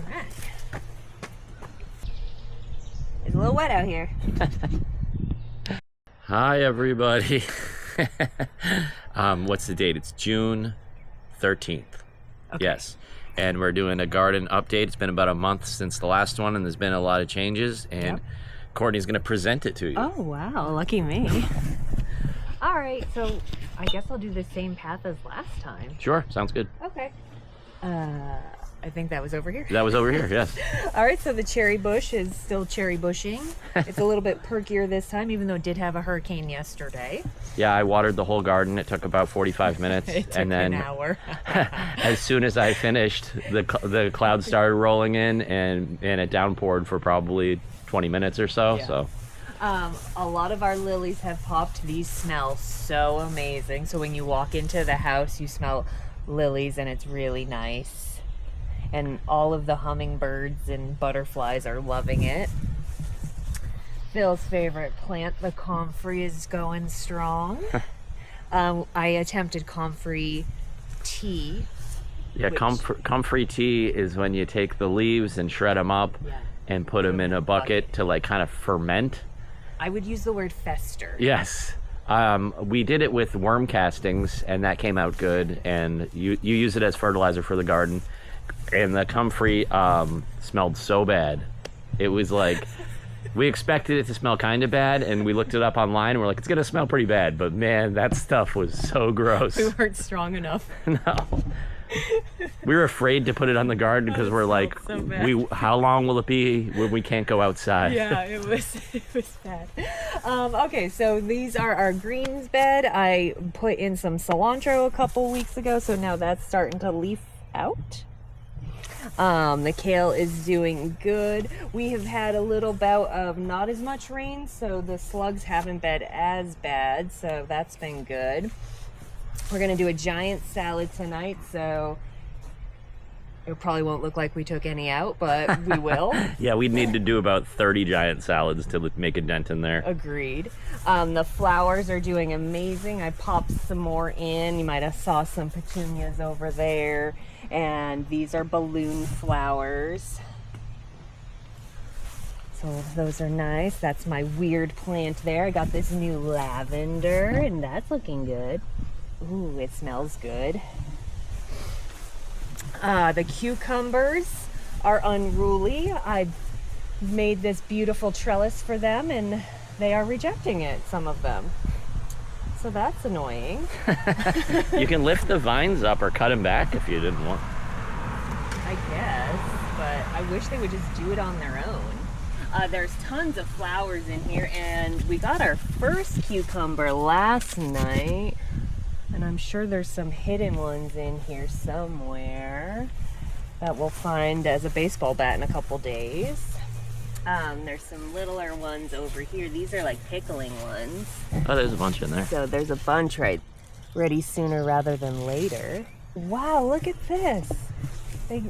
right. It's a little wet out here. Hi, everybody. What's the date? It's June 13th. Okay. Yes. And we're doing a garden update. It's been about a month since the last one, and there's been a lot of changes. And Courtney's going to present it to you. Oh, wow. Lucky me. All right. So I guess I'll do the same path as last time. Sure. Sounds good. Okay. I think that was over here. That was over here, yes. All right, so the cherry bush is still cherry bushing. It's a little bit perkier this time, even though it did have a hurricane yesterday. Yeah, I watered the whole garden. It took about 45 minutes. It took and then an hour. as soon as I finished, the clouds started rolling in, and it downpoured for probably 20 minutes or so. Yeah. So A lot of our lilies have popped. These smell so amazing. So when you walk into the house, you smell lilies, and it's really nice. And all of the hummingbirds and butterflies are loving it. Phil's favorite plant, the comfrey, is going strong. I attempted comfrey tea. yeah, comfrey tea is when you take the leaves and shred them up and put them in a bucket to like kind of ferment. I would use the word fester. Yes. We did it with worm castings, and that came out good. And you use it as fertilizer for the garden. And the comfrey smelled so bad. It was like, we expected it to smell kind of bad, and we looked it up online, and we're like, it's going to smell pretty bad. But man, that stuff was so gross. We weren't strong enough. No. We were afraid to put it on the garden because we're like, so bad. how long will it be when we can't go outside? Yeah, it was bad. Okay, so these are our greens bed. I put in some cilantro a couple weeks ago, so now that's starting to leaf out. The kale is doing good. We have had a little bout of not as much rain, so the slugs haven't been as bad, so that's been good. We're gonna do a giant salad tonight, so it probably won't look like we took any out, but we will. Yeah, we'd need to do about 30 giant salads to make a dent in there. Agreed. The flowers are doing amazing. I popped some more in. You might have saw some petunias over there. And these are balloon flowers. So those are nice. That's my weird plant there. I got this new lavender, and that's looking good. Ooh, it smells good. The cucumbers are unruly. I made this beautiful trellis for them, and they are rejecting it, some of them. So that's annoying. You can lift the vines up or cut them back if you didn't want. I guess, but I wish they would just do it on their own. There's tons of flowers in here, and we got our first cucumber last night, and I'm sure there's some hidden ones in here somewhere that we'll find as a baseball bat in a couple days. There's some littler ones over here. These are like pickling ones. Oh, there's a bunch in there. So there's a bunch ready sooner rather than later. Wow, look at this. They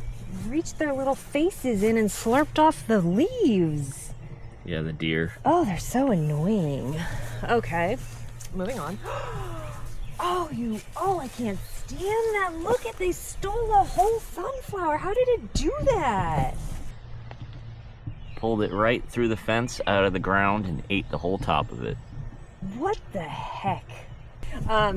reached their little faces in and slurped off the leaves. Yeah, the deer. Oh, they're so annoying. Okay, moving on. Oh, I can't stand that. Look at, they stole a whole sunflower. How did it do that? Pulled it right through the fence out of the ground and ate the whole top of it. What the heck?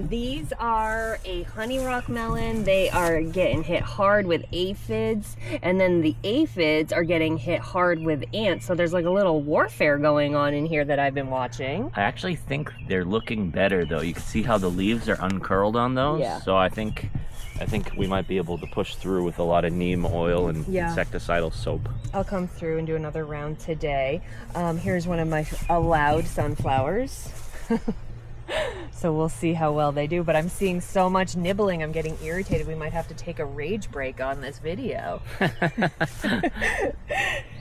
These are a honey rock melon. They are getting hit hard with aphids, and then the aphids are getting hit hard with ants. So there's like a little warfare going on in here that I've been watching. I actually think they're looking better though. You can see how the leaves are uncurled on those. Yeah. So I think we might be able to push through with a lot of neem oil and insecticidal soap. I'll come through and do another round today. Here's one of my allowed sunflowers. So we'll see how well they do, but I'm seeing so much nibbling, I'm getting irritated. We might have to take a rage break on this video.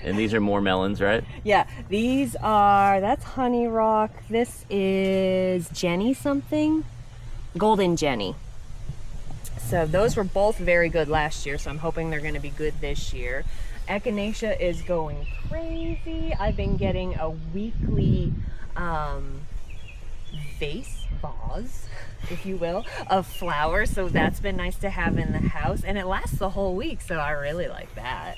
And these are more melons, right? Yeah, that's honey rock. This is Jenny something, golden Jenny. So those were both very good last year, so I'm hoping they're gonna be good this year. Echinacea is going crazy. I've been getting a weekly vase, if you will, of flowers, so that's been nice to have in the house, and it lasts the whole week, so I really like that.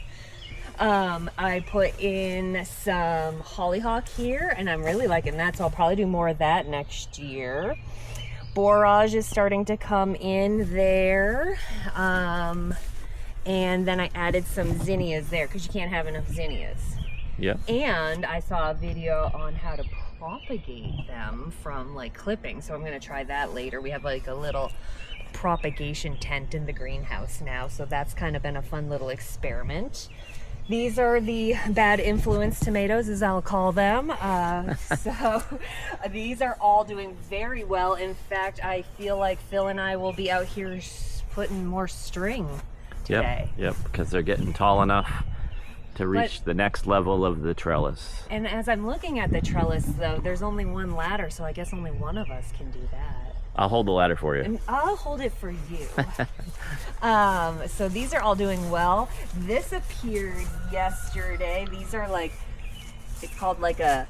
I put in some hollyhock here, and I'm really liking that, so I'll probably do more of that next year. Borage is starting to come in there. And then I added some zinnias there because you can't have enough zinnias. Yeah. And I saw a video on how to propagate them from like clipping, so I'm going to try that later. We have like a little propagation tent in the greenhouse now, so that's kind of been a fun little experiment. These are the bad influence tomatoes, as I'll call them. So these are all doing very well. In fact, I feel like Phil and I will be out here putting more string today. Yep, because they're getting tall enough to reach the next level of the trellis. And as I'm looking at the trellis, though, there's only one ladder, so I guess only one of us can do that. I'll hold the ladder for you. And I'll hold it for you. So these are all doing well. This appeared yesterday. These are like, it's called like a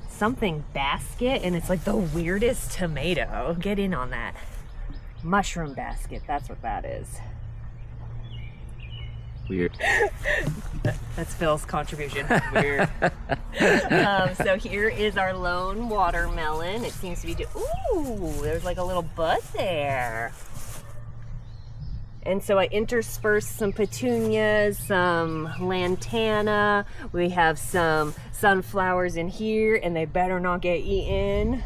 something basket, and it's like the weirdest tomato. Get in on that. Mushroom basket, that's what that is. Weird. That's Phil's contribution. Weird. So here is our lone watermelon. It seems to be ooh, there's like a little bud there. And so I interspersed some petunias, some lantana. We have some sunflowers in here, and they better not get eaten.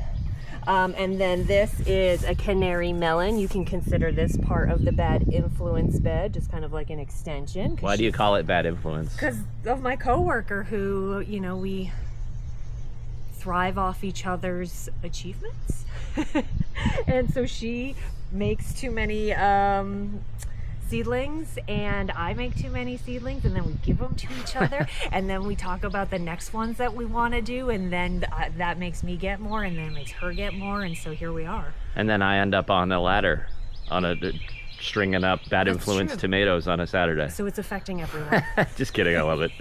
And then this is a canary melon. You can consider this part of the bad influence bed, just kind of like an extension. Why do you call it bad influence? Because of my coworker who, you know, we thrive off each other's achievements. And so she makes too many seedlings, and I make too many seedlings, and then we give them to each other, and then we talk about the next ones that we want to do, and then that makes me get more, and then it makes her get more, and so here we are. And then I end up on a ladder, stringing up bad influence tomatoes on a Saturday. So it's affecting everyone. Just kidding, I love it.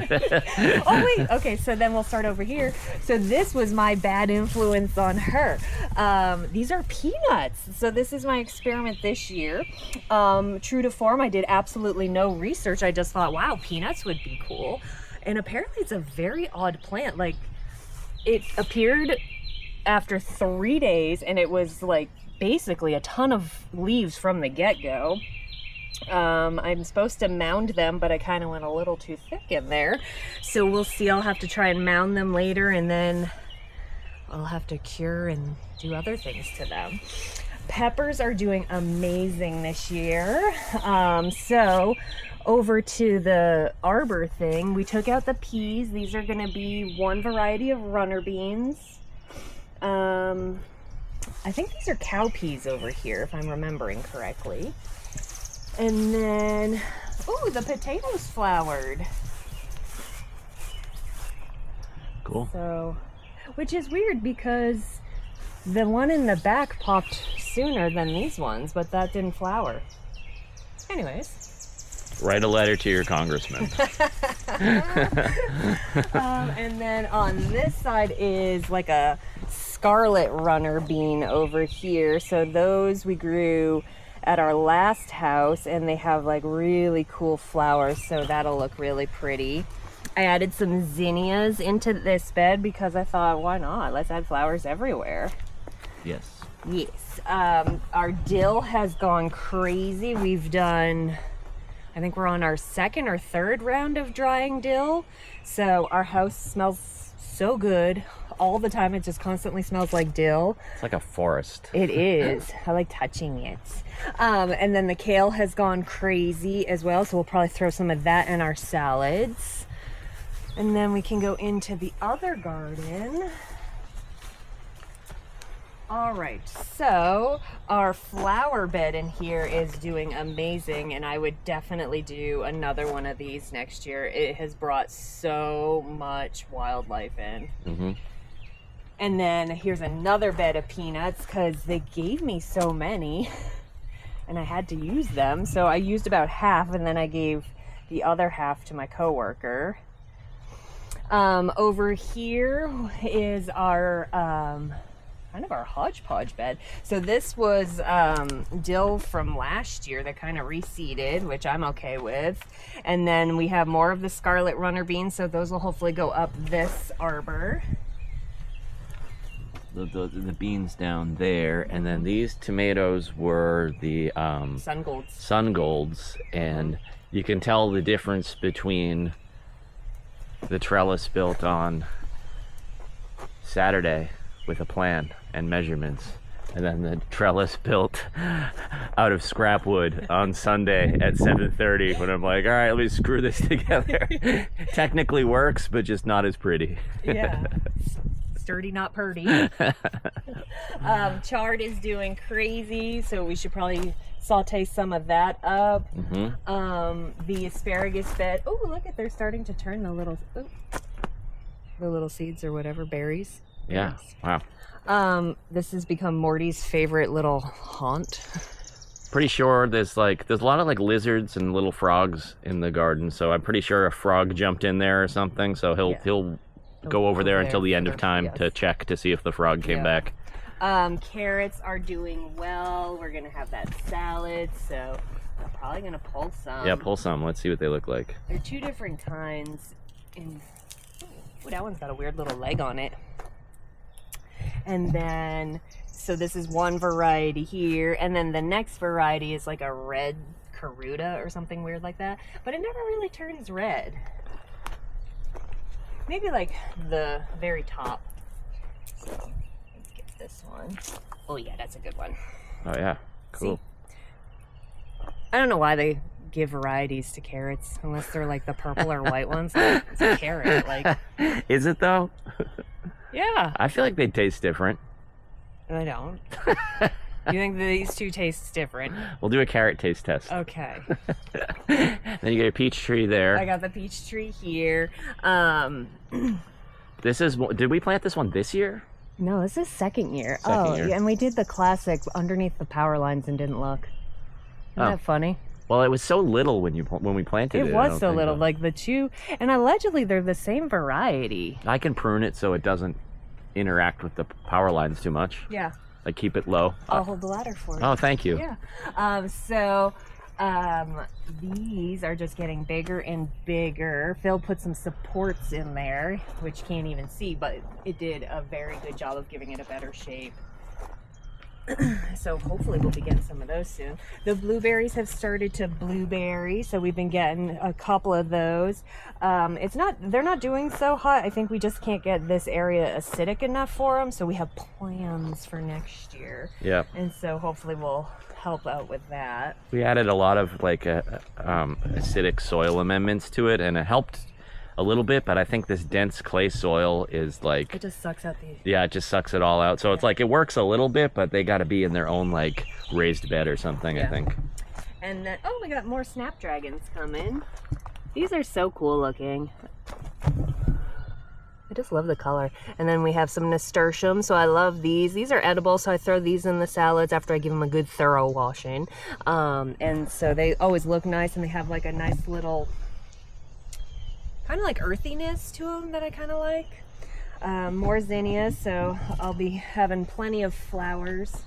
Oh wait, okay, so then we'll start over here. So this was my bad influence on her. These are peanuts. So this is my experiment this year. True to form, I did absolutely no research. I just thought, wow, peanuts would be cool. And apparently it's a very odd plant. Like, it appeared after 3 days, and it was like basically a ton of leaves from the get-go. I'm supposed to mound them, but I kind of went a little too thick in there. So we'll see. I'll have to try and mound them later, and then I'll have to cure and do other things to them. Peppers are doing amazing this year. So over to the arbor thing, we took out the peas. These are going to be one variety of runner beans. I think these are cow peas over here, if I'm remembering correctly. And then, ooh, the potatoes flowered. Cool. So, which is weird because the one in the back popped sooner than these ones, but that didn't flower. Anyways. Write a letter to your congressman. And then on this side is like a scarlet runner bean over here. So those we grew at our last house, and they have like really cool flowers, so that'll look really pretty. I added some zinnias into this bed because I thought, why not? Let's add flowers everywhere. Yes. Yes. Our dill has gone crazy. We've done, I think we're on our second or third round of drying dill. So our house smells so good all the time. It just constantly smells like dill. It's like a forest. It is. I like touching it. And then the kale has gone crazy as well, so we'll probably throw some of that in our salads. And then we can go into the other garden. All right, so our flower bed in here is doing amazing, and I would definitely do another one of these next year. It has brought so much wildlife in. Mm-hmm. And then here's another bed of peanuts because they gave me so many and I had to use them. So I used about half, and then I gave the other half to my coworker. Over here is our kind of our hodgepodge bed. So this was dill from last year that kind of reseeded, which I'm okay with. And then we have more of the scarlet runner beans, so those will hopefully go up this arbor. The beans down there, and then these tomatoes were the Sun golds. Sun Golds, and you can tell the difference between the trellis built on Saturday with a plan and measurements, and then the trellis built out of scrap wood on Sunday at 7:30 when I'm like, all right, let me screw this together. Technically works, but just not as pretty. Yeah. Sturdy, not purdy. Chard is doing crazy, so we should probably saute some of that up. The asparagus bed. Oh, look at, they're starting to turn the little seeds or whatever, berries. Yeah. Wow. This has become Morty's favorite little haunt. Pretty sure there's a lot of like lizards and little frogs in the garden, so I'm pretty sure a frog jumped in there or something, so he'll go over there until the end of time to check to see if the frog came back. Carrots are doing well. We're gonna have that salad, so I'm probably gonna pull some. Yeah, pull some. Let's see what they look like. They're two different kinds. Ooh, that one's got a weird little leg on it. And then, so this is one variety here, and then the next variety is like a red Karuta or something weird like that, but it never really turns red. Maybe like the very top. So let's get this one. Oh yeah, that's a good one. Oh yeah, cool. See? I don't know why they give varieties to carrots unless they're like the purple or white ones. Like, it's a carrot, like. Is it though? Yeah. I feel like they taste different. I don't. You think these two taste different? We'll do a carrot taste test. Okay. Then you get a peach tree there. I got the peach tree here. This is. Did we plant this one this year? No, this is second year. Second year. Yeah, and we did the classic underneath the power lines and didn't look. Isn't that funny? Well, it was so little when we planted it. It was so little, like the two, and allegedly they're the same variety. I can prune it so it doesn't interact with the power lines too much. Yeah. Like keep it low. I'll hold the ladder for you. Oh, thank you. Yeah. These are just getting bigger and bigger. Phil put some supports in there, which can't even see, but it did a very good job of giving it a better shape. So hopefully we'll be getting some of those soon. The blueberries have started to blueberry, so we've been getting a couple of those. They're not doing so hot. I think we just can't get this area acidic enough for them, so we have plans for next year. Yeah. And so hopefully we'll help out with that. We added a lot of like acidic soil amendments to it, and it helped a little bit, but I think this dense clay soil is like, It just sucks out the... yeah, it just sucks it all out. So it's like it works a little bit, but they got to be in their own like raised bed or something, I think. And then, oh, we got more snapdragons coming. These are so cool looking. I just love the color. And then we have some nasturtium, so I love these. These are edible, so I throw these in the salads after I give them a good thorough washing. And so they always look nice, and they have like a nice little kind of like earthiness to them that I kind of like. More zinnias, so I'll be having plenty of flowers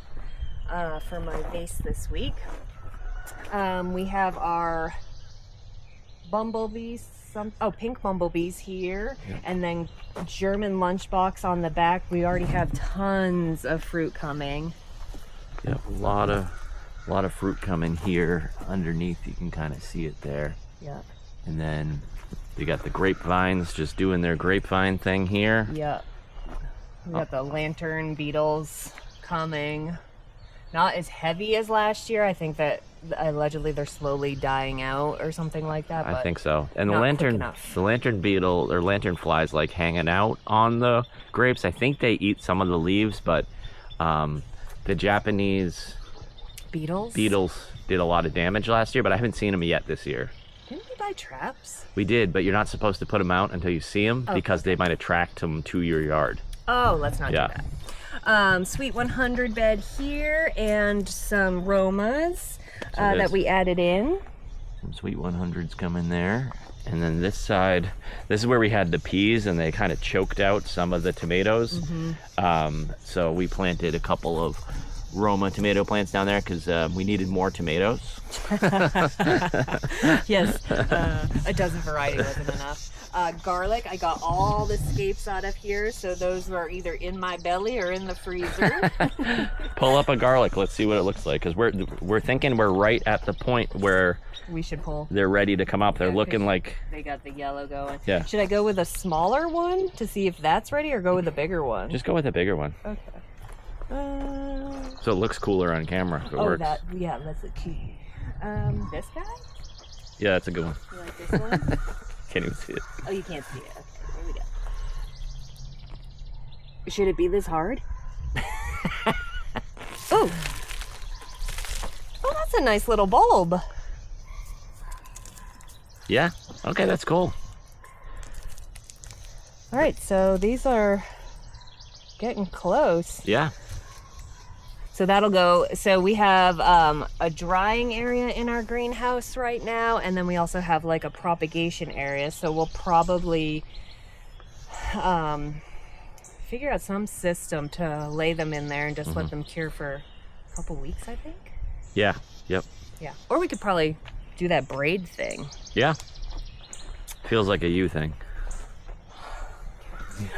for my vase this week. We have our bumblebees, pink bumblebees here, and then German lunchbox on the back. We already have tons of fruit coming. Yep, a lot of fruit coming here underneath. You can kind of see it there. Yep. And then we got the grapevines just doing their grapevine thing here. Yep. We got the lantern beetles coming. Not as heavy as last year. I think that allegedly they're slowly dying out or something like that. I think so. And the not lantern quick enough. the lantern beetle or lantern flies like hanging out on the grapes. I think they eat some of the leaves, but the Japanese beetles did a lot of damage last year, but I haven't seen them yet this year. Didn't we buy traps? We did, but you're not supposed to put them out until you see them because they might attract them to your yard. Oh, let's not do that. Sweet 100 bed here and some Romas that we added in. Some sweet 100s coming there. And then this side, this is where we had the peas and they kind of choked out some of the tomatoes. So we planted a couple of Roma tomato plants down there because we needed more tomatoes. Yes, a dozen variety wasn't enough. Garlic, I got all the scapes out of here, so those were either in my belly or in the freezer. Pull up a garlic. Let's see what it looks like because we're thinking we're right at the point where We should pull. they're ready to come up. They're Yeah, looking 'cause like, they got the yellow going. Yeah. Should I go with a smaller one to see if that's ready, or go with the bigger one? just go with a bigger one. Okay. So it looks cooler on camera. If it Oh, works. yeah, that's a key. This guy? Yeah, that's a good one. You like this one? Can't even see it. Oh, you can't see it. Okay, here we go. Should it be this hard? Oh! Oh, that's a nice little bulb. Yeah. Okay, that's cool. All right, so these are getting close. Yeah. So that'll go. So we have a drying area in our greenhouse right now, and then we also have like a propagation area. So we'll probably figure out some system to lay them in there and just let them cure for a couple weeks, I think. Yeah. Yep. Yeah. Or we could probably do that braid thing. Yeah. Feels like a you thing.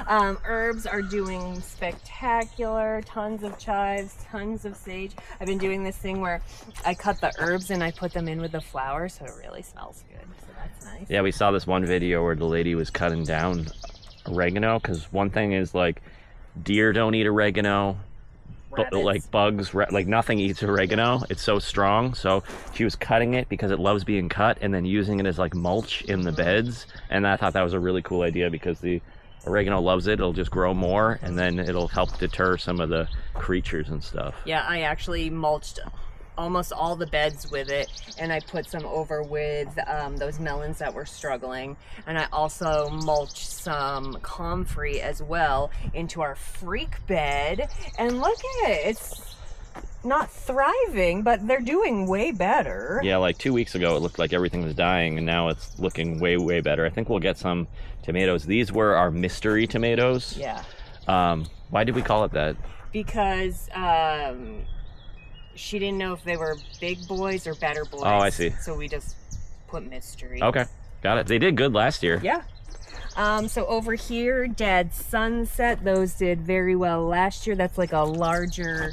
Herbs are doing spectacular. Tons of chives, tons of sage. I've been doing this thing where I cut the herbs and I put them in with the flour, so it really smells good. So that's nice. Yeah, we saw this one video where the lady was cutting down oregano because one thing is like deer don't eat oregano. Rabbits. Like bugs, like nothing eats oregano. It's so strong. So she was cutting it because it loves being cut and then using it as like mulch in the beds. And I thought that was a really cool idea because the oregano loves it. It'll just grow more and then it'll help deter some of the creatures and stuff. Yeah, I actually mulched almost all the beds with it, and I put some over with those melons that were struggling, and I also mulched some comfrey as well into our freak bed, and look at it, it's not thriving, but they're doing way better. Yeah, like 2 weeks ago it looked like everything was dying and now it's looking way, way better. I think we'll get some tomatoes. These were our mystery tomatoes. Yeah, Why did we call it that? because she didn't know if they were big boys or better boys. Oh, I see. So we just put mystery. Okay, got it. They did good last year. Yeah. So over here, Dad's Sunset, those did very well last year. That's like a larger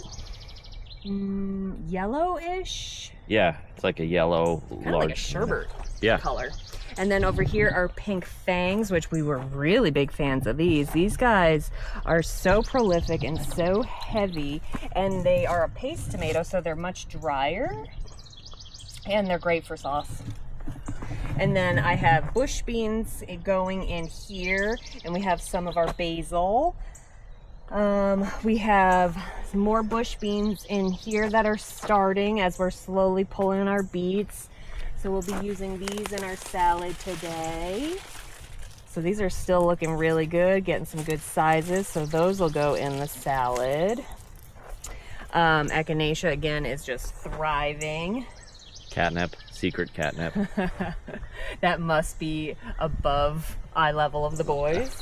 yellowish, Yeah, it's like a yellow, kind of large. like a sherbet Yeah. color. And then over here are pink fangs, which we were really big fans of these. These guys are so prolific and so heavy, and they are a paste tomato, so they're much drier, and they're great for sauce. And then I have bush beans going in here, and we have some of our basil. We have some more bush beans in here that are starting as we're slowly pulling our beets. So we'll be using these in our salad today. So these are still looking really good, getting some good sizes. So those will go in the salad. Echinacea again is just thriving. Catnip, secret catnip. That must be above eye level of the boys.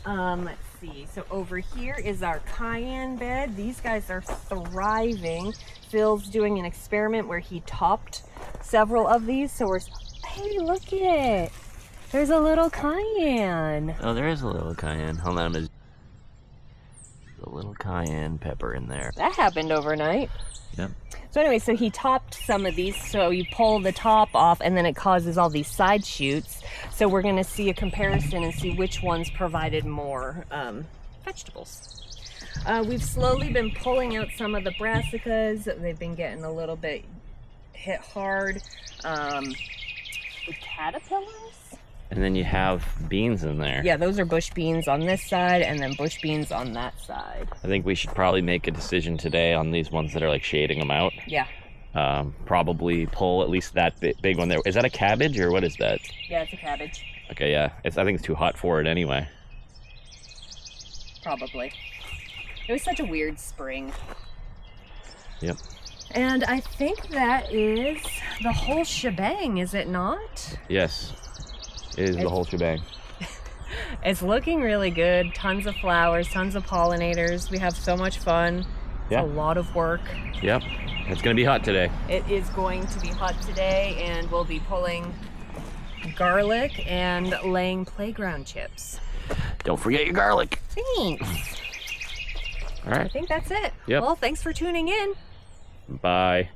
Let's see. So over here is our cayenne bed. These guys are thriving. Phil's doing an experiment where he topped several of these. So we're, hey, look at it. There's a little cayenne. Oh, there is a little cayenne. Hold on, there's a little cayenne pepper in there. That happened overnight. Yep. So anyway, so he topped some of these. So you pull the top off and then it causes all these side shoots. So we're going to see a comparison and see which ones provided more vegetables. We've slowly been pulling out some of the brassicas. They've been getting a little bit hit hard with caterpillars. And then you have beans in there. Yeah, those are bush beans on this side and then bush beans on that side. I think we should probably make a decision today on these ones that are like shading them out. Yeah. Probably pull at least that big one there. Is that a cabbage or what is that? Yeah, it's a cabbage. Okay, yeah. I think it's too hot for it anyway. Probably. It was such a weird spring. Yep. And I think that is the whole shebang, is it not? Yes, it is the whole shebang. It's looking really good. Tons of flowers, tons of pollinators. We have so much fun. It's Yeah. a lot of work. Yep, it's gonna be hot today. It is going to be hot today, and we'll be pulling garlic and laying playground chips. Don't forget your garlic. Thanks. All I right, think that's it. Yep. Well, thanks for tuning in. bye.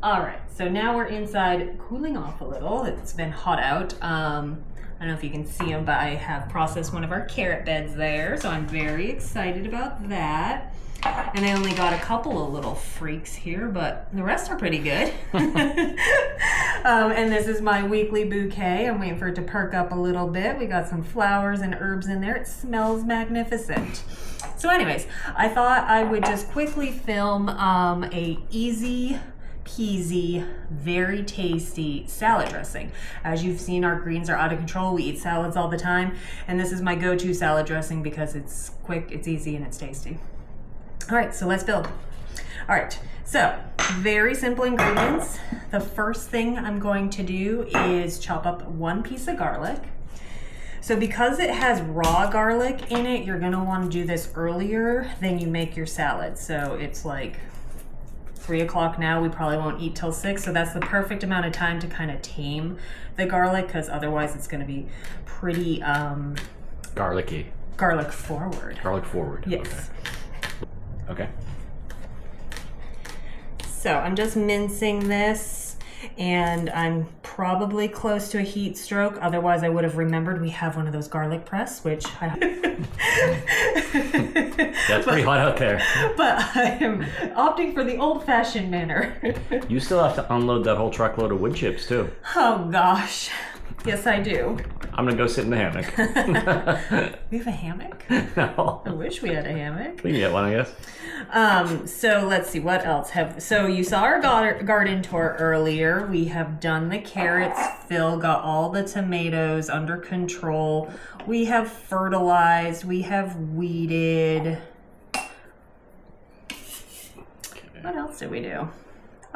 All right, so now we're inside cooling off a little. It's been hot out. I don't know if you can see them, but I have processed one of our carrot beds there, so I'm very excited about that. And I only got a couple of little freaks here, but the rest are pretty good. And this is my weekly bouquet. I'm waiting for it to perk up a little bit. We got some flowers and herbs in there. It smells magnificent. So anyways, I thought I would just quickly film a easy peasy, very tasty salad dressing. As you've seen, our greens are out of control. We eat salads all the time, and this is my go-to salad dressing because it's quick, it's easy, and it's tasty. All right, so let's build. All right, so very simple ingredients. The first thing I'm going to do is chop up 1 piece of garlic. So because it has raw garlic in it, you're gonna wanna do this earlier than you make your salad. So it's like 3 o'clock now, we probably won't eat till 6, so that's the perfect amount of time to kind of tame the garlic, because otherwise it's going to be pretty Garlicky. garlic forward. Garlic forward. Yes. Okay. So I'm just mincing this, and I'm probably close to a heat stroke. Otherwise, I would have remembered we have one of those garlic press, which I That's pretty hot out there. but I am opting for the old-fashioned manner. You still have to unload that whole truckload of wood chips too. Oh gosh. Yes, I do. I'm gonna go sit in the hammock. We have a hammock? No. I wish we had a hammock. We can get one, I guess. So let's see, what else so you saw our garden tour earlier. We have done the carrots. Phil got all the tomatoes under control. We have fertilized, we have weeded. What else did we do?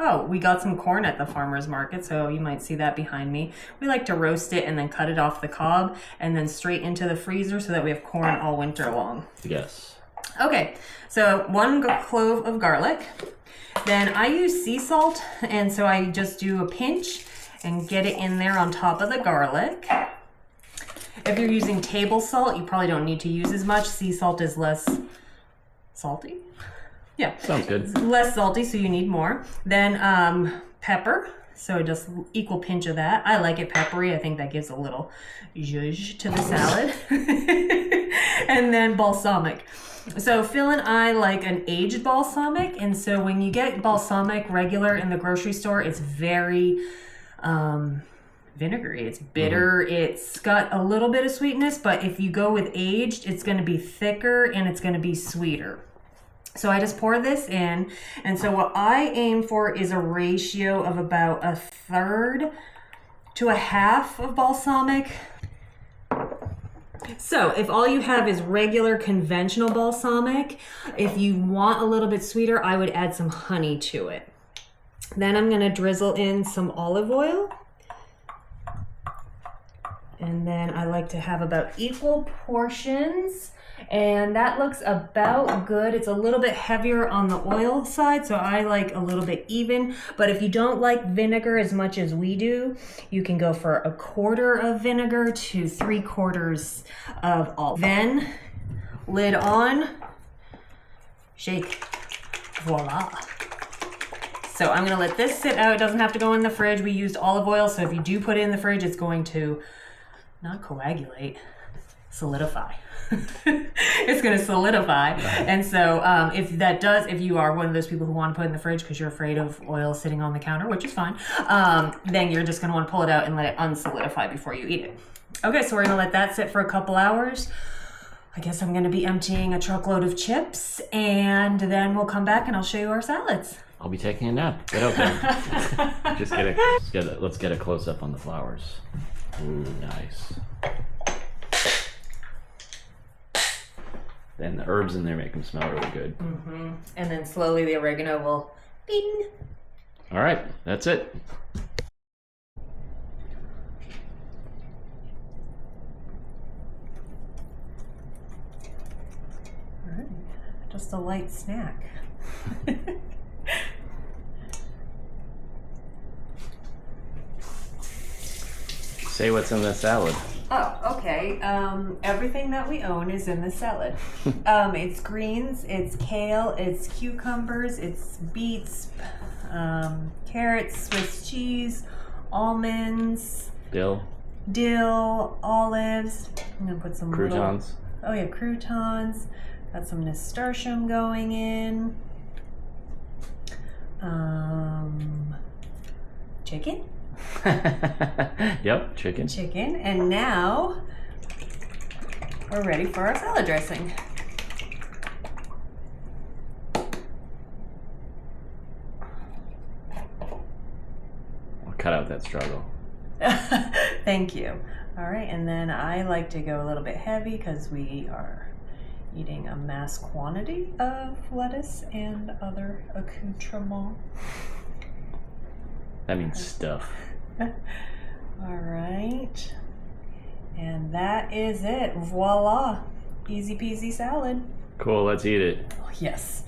Oh, we got some corn at the farmer's market, so you might see that behind me. We like to roast it and then cut it off the cob and then straight into the freezer so that we have corn all winter long. Yes. Okay, so 1 clove of garlic. Then I use sea salt, and so I just do a pinch and get it in there on top of the garlic. If you're using table salt, you probably don't need to use as much. Sea salt is less salty. Yeah. Sounds good. It's less salty, so you need more. Then pepper, so just equal pinch of that. I like it peppery. I think that gives a little zhuzh to the salad. And then balsamic. So Phil and I like an aged balsamic, and so when you get balsamic regular in the grocery store, it's very vinegary. It's bitter. It's got a little bit of sweetness, but if you go with aged, it's going to be thicker and it's going to be sweeter. So I just pour this in, and so what I aim for is a ratio of about 1/3 to 1/2 of balsamic. So if all you have is regular conventional balsamic, if you want a little bit sweeter, I would add some honey to it. Then I'm going to drizzle in some olive oil. And then I like to have about equal portions. And that looks about good. It's a little bit heavier on the oil side, so I like a little bit even. But if you don't like vinegar as much as we do, you can go for 1/4 of vinegar to 3/4 of olive. Then, lid on, shake, voila. So I'm gonna let this sit out. It doesn't have to go in the fridge. We used olive oil, so if you do put it in the fridge, it's going to not coagulate, solidify. It's going to solidify. And so if you are one of those people who want to put it in the fridge because you're afraid of oil sitting on the counter, which is fine, then you're just going to want to pull it out and let it unsolidify before you eat it. Okay, so we're going to let that sit for a couple hours. I guess I'm going to be emptying a truckload of chips, and then we'll come back and I'll show you our salads. I'll be taking a nap. Get out there. Just kidding. Let's get a close up on the flowers. Ooh, nice. And the herbs in there make them smell really good. Mm-hmm. And then slowly the oregano will ding. All right, that's it. All right. Just a light snack. Say what's in the salad. Oh, okay. Everything that we own is in the salad. It's greens, it's kale, it's cucumbers, it's beets, carrots, Swiss cheese, almonds, Dill, olives. I'm gonna put some croutons. Oh yeah, croutons. Got some nasturtium going in. Chicken. Yep, chicken. Chicken, and now we're ready for our salad dressing. I'll cut out that struggle. Thank you. All right, and then I like to go a little bit heavy because we are eating a mass quantity of lettuce and other accoutrement. That means stuff. All right, and that is it. Voila, easy peasy salad. Cool, let's eat it. Yes.